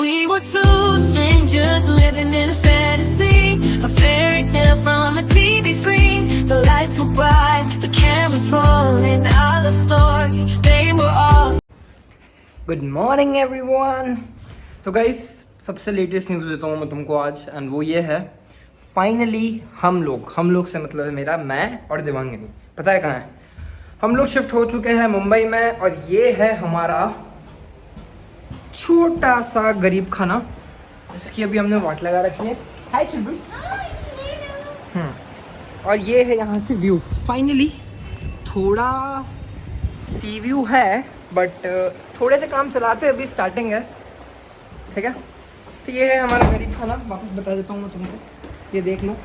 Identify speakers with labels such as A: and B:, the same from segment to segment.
A: We were two strangers living in a fantasy, a fairy tale from a TV screen. The lights were bright, the cameras rolling, our story, they were all.
B: Good morning everyone. तो guys सबसे latest news देता हूँ मैं तुमको आज, and वो ये है, फाइनली हम लोग से मतलब है मेरा, मैं और दिवांगिनी, पता है कहाँ है? हम लोग शिफ्ट हो चुके हैं मुंबई में, और ये है हमारा छोटा सा गरीब खाना जिसकी अभी हमने वाट लगा रखी है। हाय चिल्ड्रन। और ये है यहाँ से व्यू। फाइनली थोड़ा सी व्यू है, बट थोड़े से काम चलाते हैं, अभी स्टार्टिंग है, ठीक है। तो ये है हमारा गरीब खाना, वापस बता देता हूँ मैं तुमको, ये देख लो।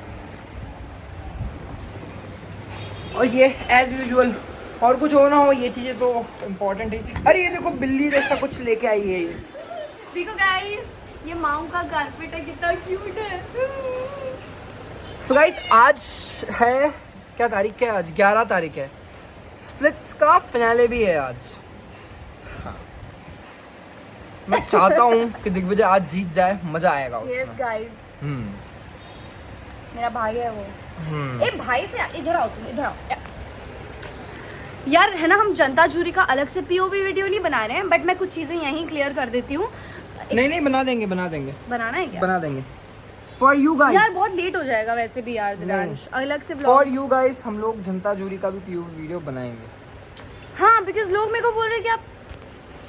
B: और ये एज यूजुअल, और कुछ हो ना हो, ये चीज़ें तो इम्पोर्टेंट है। अरे ये देखो बिल्ली जैसा कुछ लेके आई है ये।
C: देखो गाइस, ये माऊ का कारपेट है, कितना क्यूट है।
B: तो गाइस आज है, क्या तारीख है आज? 11 तारीख है। स्प्लिट्स का फिनाले भी है आज। हाँ। मैं चाहता हूँ कि दिग्विजय आज जीत जाए, मजा आएगा उसमें।
C: यस गाइस, मेरा भाई है वो। ए भाई से इधर आओ, तुम इधर आओ यार। है ना, हम जनता जूरी का अलग से पीओवी वीडियो नहीं बना रहे हैं, बट मैं कुछ चीजें यहीं क्लियर कर देती हूँ।
B: नहीं बना देंगे।
C: बनाना है क्या?
B: बना देंगे फॉर यू गाइस।
C: यार बहुत लेट हो जाएगा वैसे भी यार दिव्यांश, अलग से
B: फॉर यू गाइस हम लोग जनता जूरी का भी पीओवी वीडियो बनाएंगे।
C: हाँ, बिकॉज लोग मेरे को बोल रहे हैं कि आप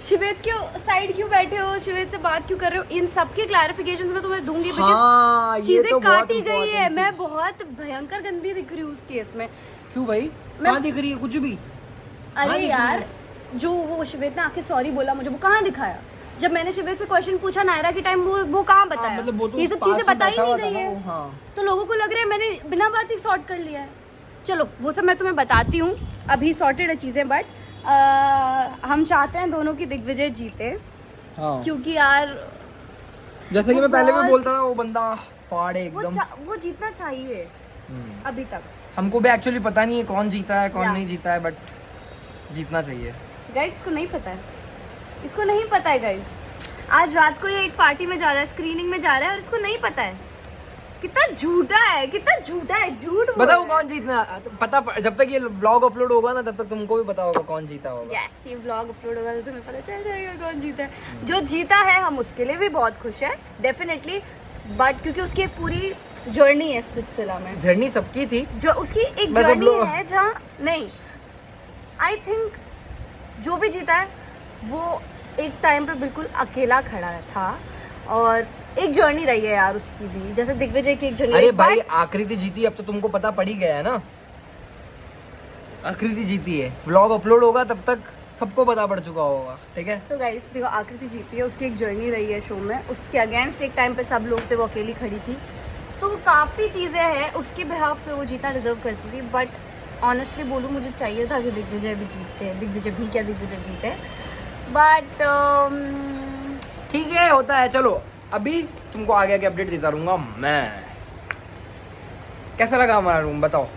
C: शिवेत के साइड क्यों बैठे हो, शिवेत से बात क्यों कर रहे हो। इन सब के क्लैरिफिकेशन मैं तुम्हें दूंगी, बिकॉज चीजें तो काटी गई है। मैं बहुत भयंकर गंदी दिख रही हूँ उस केस में।
B: क्यों भाई? कहाँ दिख रही है कुछ भी?
C: अरे यार, जो वो शिवेत ने आके सॉरी बोला मुझे, वो कहाँ दिखाया? जब मैंने शिवेत से क्वेश्चन पूछा नायरा के टाइम, वो कहाँ बताया?
B: मतलब वो तो
C: ये सब चीजें बताई नहीं गई है।
B: हाँ।
C: तो लोगों को लग रहा है मैंने बिना बात ही सॉर्ट कर लिया है। चलो वो सब मैं तुम्हें बताती हूँ, अभी सॉर्टेड है चीजें, बट हम चाहते हैं दोनों की दिग्विजय जीते। हाँ। क्योंकि यार
B: जैसे कि मैं पहले भी बोलता था, वो बंदा फाड़े एकदम,
C: वो जीतना चाहिए। अभी तक
B: हमको भी एक्चुअली पता नहीं है कौन जीता है कौन नहीं जीता है, बट जीतना चाहिए।
C: गाइस इसको नहीं पता है गाइस। आज रात को ये एक पार्टी में जा रहा है, स्क्रीनिंग में जा रहा है, और इसको नहीं पता है। कितना झूठा है, झूठ
B: बताओ कौन जीतना। पता जब तक ये व्लॉग अपलोड होगा ना, तब तक तुमको भी पता होगा कौन जीता होगा।
C: यस, ये व्लॉग अपलोड होगा तो तुम्हें पता चल जाएगा कौन जीता है। जो जीता है हम उसके लिए भी बहुत खुश है डेफिनेटली, बट क्योंकि उसकी एक पूरी जर्नी है स्प्लिट्सविला में।
B: जर्नी सबकी थी,
C: जो उसकी एक जर्नी है जहाँ नहीं, आई थिंक जो भी जीता है वो एक टाइम पे बिल्कुल अकेला खड़ा था, और एक जर्नी रही है यार उसकी भी, जैसे दिग्विजय की एक जर्नी।
B: अरे भाई आकृति जीती, अब तो तुमको पता पड़ ही गया है ना, आकृति जीती है। व्लॉग अपलोड होगा तब तक सबको पता पड़ चुका होगा, ठीक है।
C: तो गाइस देखो, आकृति जीती है, उसकी एक जर्नी रही है शो में, उसके अगेंस्ट एक टाइम पे सब लोग थे, वो अकेली खड़ी थी, तो काफ़ी चीज़ें हैं उसके बिहाफ पे वो जीता डिजर्व करती थी। बट ऑनेस्टली बोलूँ, मुझे चाहिए था कि दिग्विजय जीते, बट
B: ठीक है, होता है। चलो अभी तुमको आगे आगे अपडेट देता रहूँगा मैं। कैसा लगा हमारा रूम बताओ?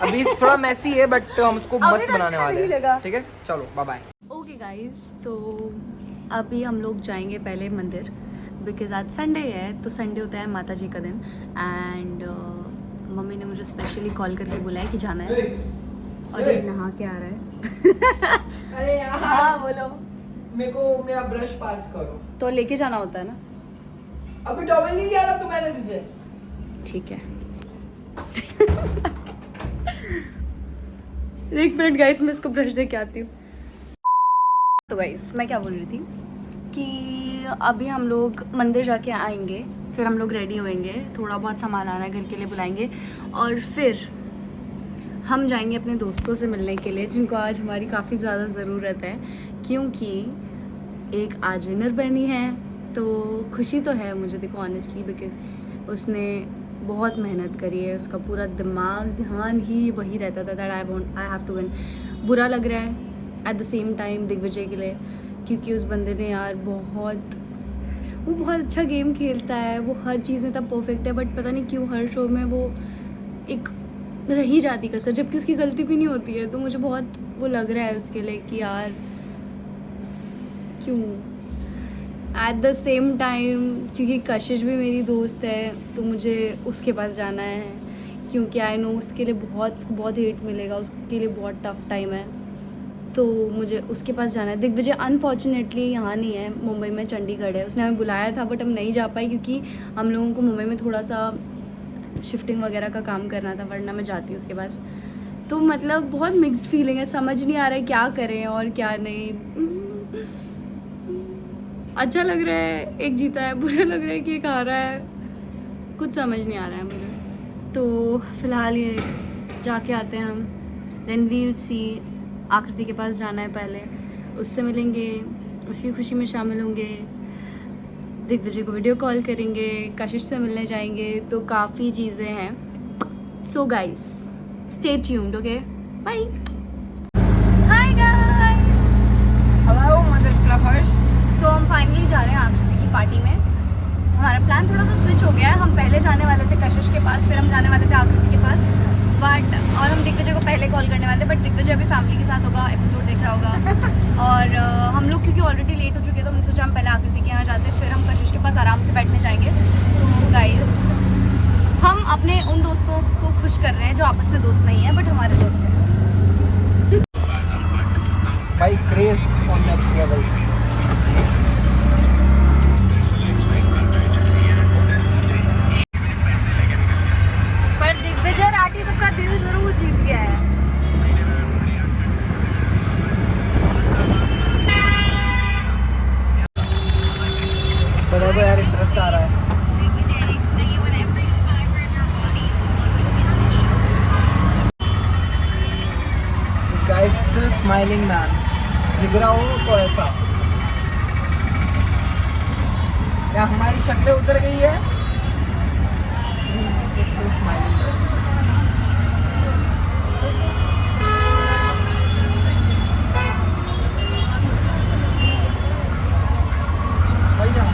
B: अभी थोड़ा मैसी है, बट हम उसको मस्त बनाने वाले हैं, ठीक है। चलो बाय बाय।
C: ओके गाइस, तो अभी हम लोग जाएंगे पहले मंदिर, बिकॉज आज संडे है, तो संडे होता है माता जी का दिन, एंड मम्मी ने मुझे स्पेशली कॉल करके बुलाया कि जाना है, और ये नहा के आ रहा है।
B: अरे यार,
C: हाँ बोलो।
B: मेरे को मेरा ब्रश पास करो।
C: तो लेके जाना होता है ना।
B: अभी टॉवल नहीं दिया था तो मैंने तुझे।
C: ठीक है। एक मिनट गाइस, मैं इसको ब्रश दे के आती हूँ। तो गाइस मैं क्या बोल रही थी कि अभी हम लोग मंदिर जाके आएंगे, फिर हम लोग रेडी होएंगे, थोड़ा बहुत सामान आना है घर के लिए, बुलाएंगे, और फिर हम जाएंगे अपने दोस्तों से मिलने के लिए, जिनको आज हमारी काफ़ी ज़्यादा ज़रूरत है, क्योंकि एक आज विनर बनी है। तो खुशी तो है मुझे, देखो ऑनेस्टली, बिकॉज उसने बहुत मेहनत करी है, उसका पूरा दिमाग ध्यान ही वही रहता था that I have to win. बुरा लग रहा है at the same time Digvijay के लिए, क्योंकि उस बंदे ने यार वो बहुत अच्छा गेम खेलता है, वो हर चीज़ में तब परफेक्ट है, बट पता नहीं क्यों हर शो में वो एक रही जाती कसर, जबकि उसकी गलती भी नहीं होती है। तो मुझे बहुत वो लग रहा है उसके लिए कि यार क्यों। एट द सेम टाइम क्योंकि कशिश भी मेरी दोस्त है तो मुझे उसके पास जाना है, क्योंकि आई नो उसके लिए बहुत हेट मिलेगा, उसके लिए बहुत टफ टाइम है, तो मुझे उसके पास जाना है। दिग्विजय अनफॉर्चुनेटली यहाँ नहीं है, मुंबई में, चंडीगढ़ है। उसने हमें बुलाया था बट हम नहीं जा पाए क्योंकि हम लोगों को मुंबई में थोड़ा सा शिफ्टिंग वगैरह का काम करना था, वरना मैं जाती उसके पास। तो मतलब बहुत मिक्स्ड फीलिंग है, समझ नहीं आ रहा है क्या करें और क्या नहीं। अच्छा लग रहा है एक जीता है, बुरा लग रहा है कि एक हारा है, कुछ समझ नहीं आ रहा है मुझे। तो फ़िलहाल ये जाके आते हैं हम, देन वील सी। आकृति के पास जाना है पहले, उससे मिलेंगे, उसकी खुशी में शामिल होंगे, दिग्विजय को वीडियो कॉल करेंगे, कशिश से मिलने जाएंगे, तो काफ़ी चीज़ें हैं। So guys stay tuned, okay, bye. Hi guys,
B: hello mother fluffers.
C: तो हम फाइनली जा रहे हैं आकृति की पार्टी में। हमारा प्लान थोड़ा सा स्विच हो गया है, हम पहले जाने वाले थे कशिश के पास, फिर हम जाने वाले थे आकृति के पास, बट और हम दिग्विजय को पहले कॉल करने वाले थे, बट दिग्विजय अभी फैमिली के साथ होगा, एपिसोड देख रहा होगा। और हम लोग क्योंकि ऑलरेडी लेट हो चुके हैं तो हमने सोचा हम पहले आकृति के यहाँ जाते, फिर हम कशिश के पास आराम से बैठने जाएंगे। तो गाइस हम अपने उन दोस्तों को खुश कर रहे हैं जो आपस में दोस्त नहीं है बट हमारे दोस्त हैं।
B: भाई क्रेज ऑन नेक्स्ट लेवल।
C: पर दिग्विजय राठी सबका दिल जरूर जीत गया है।
B: बड़ा यार इंटरेस्ट आ रहा है। Guys still smiling man, जिगरा हो तो ऐसा। क्या हमारी शक्लें उतर गई है? Still smiling man. भाई जाओ।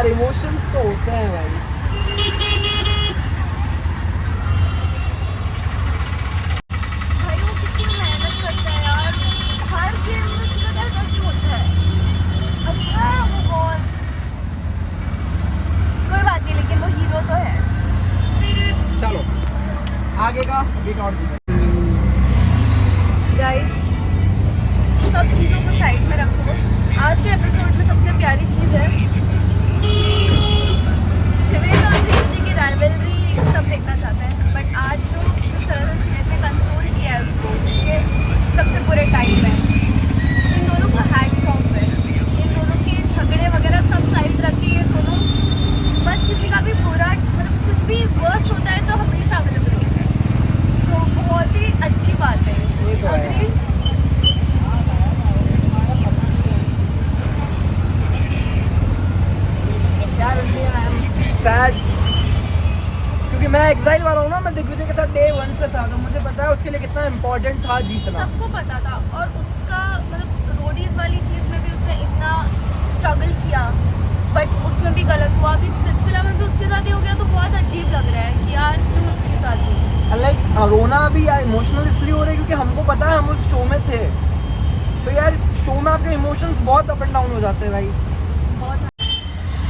B: इमोशंस तो होते हैं भाई।
C: भाई वो कितनी मेहनत करता है यार, हर गेम में उसका ऐसा क्यों होता है? अच्छा है वो बहुत, कोई बात नहीं, लेकिन वो हीरो तो है।
B: चलो आगे का वेट और
C: गाइस सब चीज़ों को साइड में रखो। आज के एपिसोड में सबसे प्यारी चीज़ है शिवेद और कृष्ण की राइवलरी सब देखना चाहते हैं, बट आज जो जिस तरह से शिवेद ने कंसोल किया है उसको उसके सबसे बुरे टाइम में, इन दोनों को हैट्स ऑफ है। इन दोनों के झगड़े वगैरह सब साइड रख के ये दोनों बस किसी का भी बुरा मतलब कुछ भी वर्स्ट होता है तो हमेशा अवेलेबल होते हैं, तो बहुत ही अच्छी बात है। अग्री?
B: सैड क्योंकि मैं एग्जाइल वाला हूँ ना, मैं दिग्विजय के साथ डे 1 से था, तो मुझे पता है उसके लिए कितना इम्पोर्टेंट था जीतना।
C: सबको पता था, और उसका मतलब रोडीज वाली चीज़ में भी उसने इतना स्ट्रगल किया, बट उसमें भी गलत हुआ। अभी स्पिट्सविला में भी उसके साथ ही हो गया, तो बहुत अजीब लग रहा है कि यार क्यों उसके साथ हुआ।
B: लाइक रोना भी यार इमोशनल इसलिए हो रहा है क्योंकि हमको पता है हम उस शो में थे, तो यार शो में आपके इमोशंस बहुत अप एंड डाउन हो जाते हैं भाई।
C: बहुत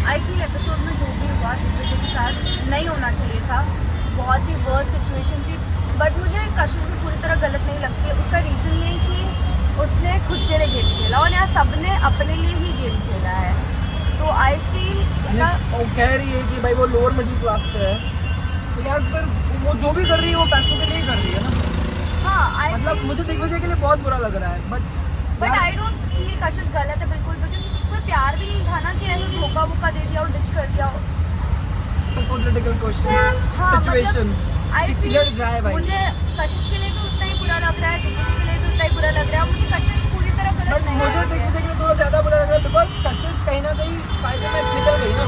C: आई फील एपिसोड में जो भी हुआ दिग्विजय के साथ नहीं होना चाहिए था, बहुत ही वर्स्ट सिचुएशन थी, बट मुझे कशिश भी पूरी तरह गलत नहीं लगती है। उसका रीज़न ये कि उसने खुद के लिए गेम खेला और यहाँ सबने अपने लिए ही गेम खेला है, लड़का
B: वो कह रही है कि भाई वो लोअर मिडिल क्लास से है, तो यार फिर वो जो भी कर रही है वो पैसों के लिए ही कर रही है ना।
C: हाँ
B: मतलब मुझे देख वजह के लिए बहुत बुरा लग रहा है,
C: बट आई डोंट फील कशिश गलत है बिल्कुल, बिकॉज कोई प्यार भी नहीं था ना कि ऐसे धोखा वोखा दे दिया और डिच कर दिया हो।
B: पॉलिटिकल क्वेश्चन
C: हाँ,
B: सिचुएशन
C: आई
B: क्लियर जाए भाई।
C: मुझे कशिश के लिए भी उतना ही बुरा लग रहा है, दिग्विजय के लिए भी उतना ही बुरा लग रहा है। मुझे कशिश पूरी तरह गलत
B: बट
C: नहीं
B: मुझे दिग्विजय के लिए थोड़ा ज़्यादा बुरा लग रहा है बिकॉज कशिश कहीं ना कहीं फायदे में निकल गई ना।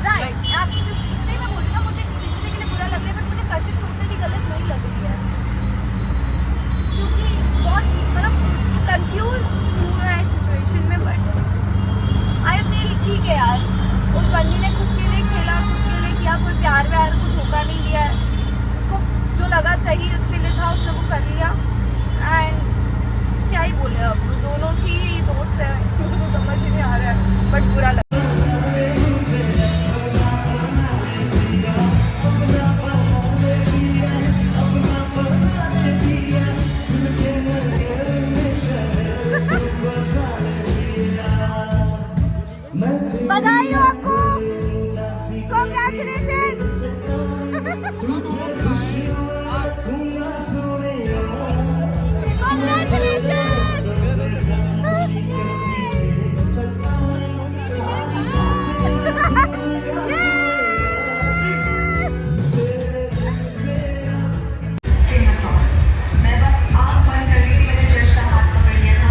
C: राइट, इसलिए मैं बोल रही हूँ मुझे दिग्विजय के लिए बुरा लग रहा है, बट मुझे कशिश को उतनी भी गलत नहीं लग रही है, क्योंकि बहुत मतलब कंफ्यूज हुआ है सिचुएशन में। बट आई फील ठीक है यार, उस बंदी ने खुद के लिए खेला, खुद के लिए किया, कोई प्यार व्यार को धोखा नहीं दिया है, उसको जो लगा सही उसके लिए था उसने वो कर लिया। एंड क्या ही बोले, अब दोनों की ही दोस्त है, मुझे तो समझ ही नहीं आ रहा है, बट बुरा लगा। बधाई हो आपको, कांग्रेचुलेशंस।
D: मैं बस आँख बंद कर ली थी, मैंने जज का हाथ पकड़ लिया था।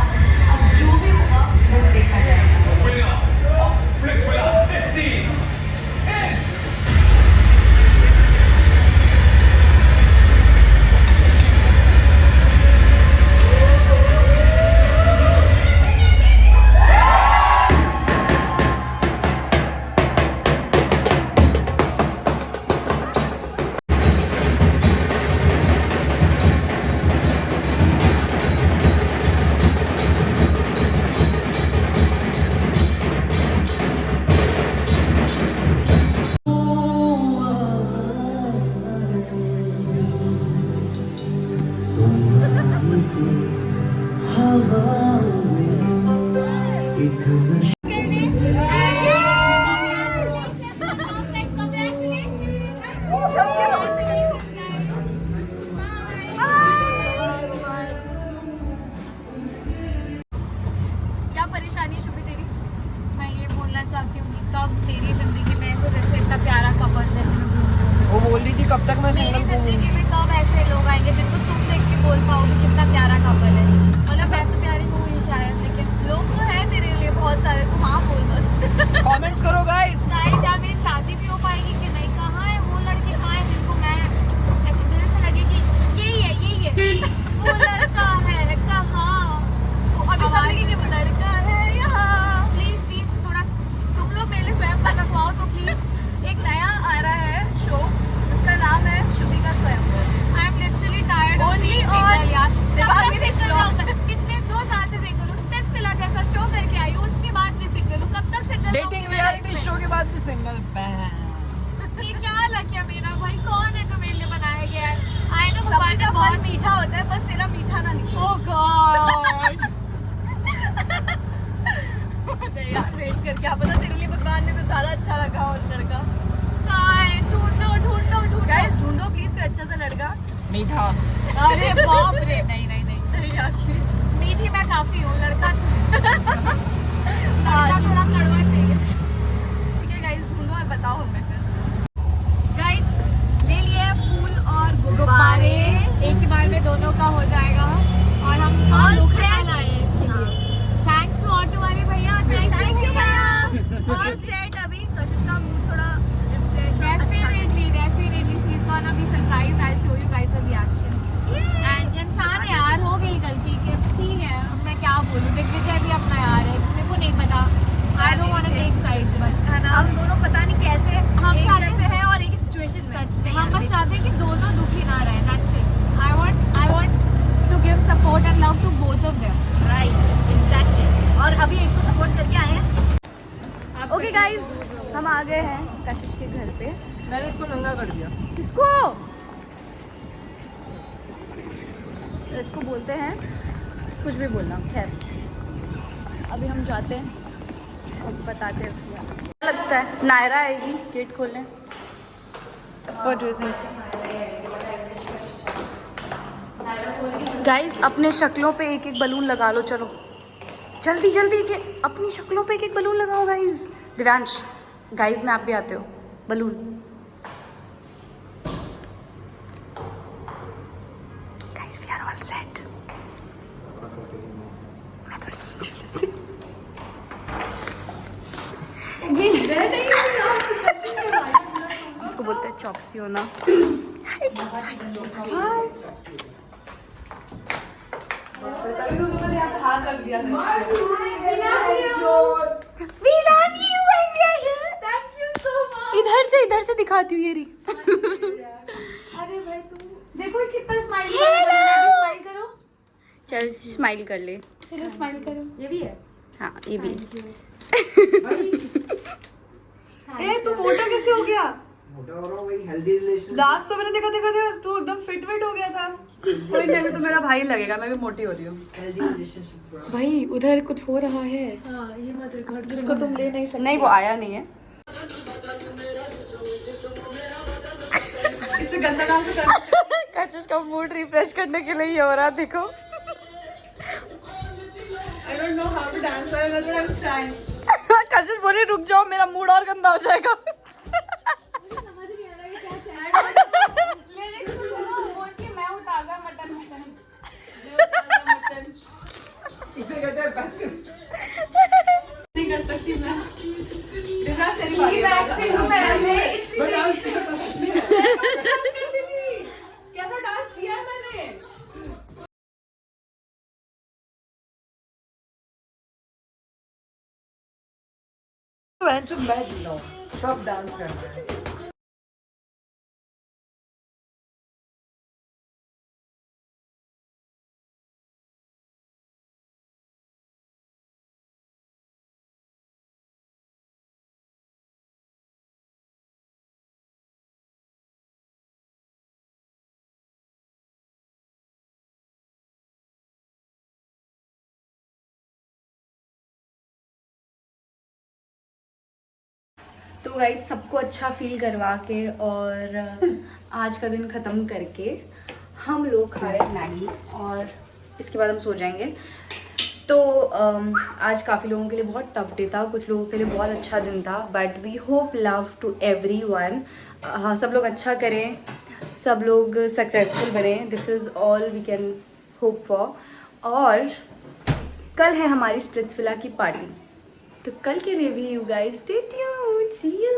D: अब जो भी होगा बस देखा जाएगा।
C: क्या परेशानी है शुभी तेरी?
D: मैं ये बोलना चाहती हूँ कि कब मेरी जिंदगी में ऐसे जैसे इतना प्यारा कपल जैसे मैं घूम
B: वो बोल रही थी कब तक मैं
D: मेरी
B: सिंगल
D: जिंदगी में कब ऐसे लोग आएंगे जिनको तुम देख के बोल पाओगे कितना प्यारा कपल है। मतलब मैं तो प्यारी हूँ ही शायद, लेकिन
C: लोग तो है तेरे लिए बहुत सारे, तुम हाँ बोल बस।
B: कमेंट्स करो गाइस।
D: गाइस या मेरी शादी भी हो पाएगी कि नहीं, कहाँ है वो लड़के, कहाँ है जिनको मैं ऐसे दिल से लगे कि यही है वो लड़का है कहाँ।
C: अभी सब लगे कि वो लड़का है यहाँ।
D: प्लीज थोड़ा तुम लोग मेरे लिए स्वयं पर रखवाओ तो प्लीज।
C: एक नया आ रहा है शो जिसका नाम है शुभी का स्वयंवर।
D: I am literally tired of
C: Only
D: being
C: on
D: single यार।
C: दिवाली से vlog।
D: पिछले 2 साल से सिंगल हूँ, स्पिट्सविला जैसा शो करके आई हूँ, उसके बाद भी सिंगल हूँ। कब तक सिंगल
B: डेटिंग रियलिटी शो के बाद भी सिंगल
D: ये क्या लग गया मेरा भाई, कौन है जो मेरे लिए बनाया गया है? आई नो
C: सभी
D: भगवान
C: का
D: ने
C: फल
D: बहुत
C: मीठा होता है, बस तेरा मीठा ना निकले।
D: ओह गॉड
C: नहीं यार, वेट कर, क्या पता तेरे लिए भगवान ने कुछ ज्यादा अच्छा रखा हो लड़का।
D: ढूंढो
C: गाइस ढूंढो प्लीज कोई अच्छा सा लड़का।
B: मीठा।
D: अरे बाप रे, नहीं
C: यार
D: मीठी मैं काफी हूँ, लड़का थोड़ा कड़वा चाहिए।
C: ठीक है गाइस, ढूंढो और बताओ हमें फिर। गाइस ले लिए फूल और गुब्बारे।
D: एक ही बार में दोनों का हो जाएगा। और हम
C: All
D: लोकल
C: set।
D: आए हैं इसके लिए। थैंक्स टू ऑटो वाले भैया,
C: थैंक यू भैया। All set. अभी कशिश का मूड थोड़ा refresh
D: Definitely she's gonna be surprised. I'll show you guys the reaction. And इंसान है यार, हो गई गलती के, ठीक है अब मैं क्या बोलूँ। दिग्विजय भी अपना यार है, मेरे को नहीं पता। I don't want to take sides, but है ना,
C: हम दोनों पता नहीं कैसे
D: हम
C: एक
D: चाहते
C: जैसे हैं और एक ही सिचुएशन में।
D: सच में हम बस चाहते हैं कि दोनों दुखी ना रहे। That's it. I want to give support and love to both of them.
C: Right, exactly. और अभी एक को सपोर्ट करके आए हैं। ओके गाइस, हम आ गए हैं कशिश के घर पे।
B: मैंने इसको नंगा कर दिया।
C: किसको? इसको बोलते हैं कुछ भी बोलना। खैर अभी हम जाते हैं बताते हैं उसमें क्या लगता है। नायरा आएगी गेट खोलने। What do you think guys? अपने शक्लों पे एक एक बलून लगा लो, चलो जल्दी जल्दी के अपनी शक्लों पे एक एक बलून लगाओ गाइस। दिव्यांश गाइस में आप भी आते हो, balloon guys we are all set. मैं तो इसको बोलते हैं चौकसी होना। इधर से दिखाती हूँ ये रही।
D: अरे भाई तुम देखो ये कितना स्माइल करो।
C: चल स्माइल कर ले।
D: चलो स्माइल करो। ये भी है।
C: हाँ ये भी।
E: ए तू मोटा कैसे हो गया?
B: मोटा हो रहा हूँ, वही हेल्दी रिलेशन।
E: लास्ट तो मैंने देखा तू एकदम फिट हो गया था। कोई नहीं, तो मेरा भाई लगेगा, मैं भी मोटी हो रही हूँ।
B: Healthy relationship.
E: भाई उधर कुछ हो रहा है।
D: हाँ ये मत रिकॉर्ड
E: इसको तुम ले नहीं सकते।
C: नहीं वो आया नहीं है।
E: इससे गंदा डांस कर।
C: कशिश का मूड रिफ्रेश करने के लिए ये हो रहा, देखो।
E: I don't know how to dance, but I'm trying.
C: कशिश बोली रुक जाओ, मेरा मूड और गंदा हो जाएगा।
D: समझ नहीं आ रहा है क्या चल रहा है। लिरिक्स को सुनो बोल के मैं उठागा मटन
B: इसे कहते हैं पैसे।
E: नहीं कर सकती मैं। रिजा तेरी बारी है। कैसा डांस किया मैंने?
B: मैं जी रहा हूँ, सब डांस कर रहे हैं।
C: तो गाइस सबको अच्छा फील करवा के और आज का दिन ख़त्म करके हम लोग खा रहे हैं मैगी और इसके बाद हम सो जाएंगे। तो आज काफ़ी लोगों के लिए बहुत टफ डे था, कुछ लोगों के लिए बहुत अच्छा दिन था, but we hope love to everyone. हाँ सब लोग अच्छा करें, सब लोग सक्सेसफुल बने, this is all we can hope for. और कल है हमारी स्प्रिट्सविला की पार्टी, तो कल के लिए भी you guys stay tuned, see you.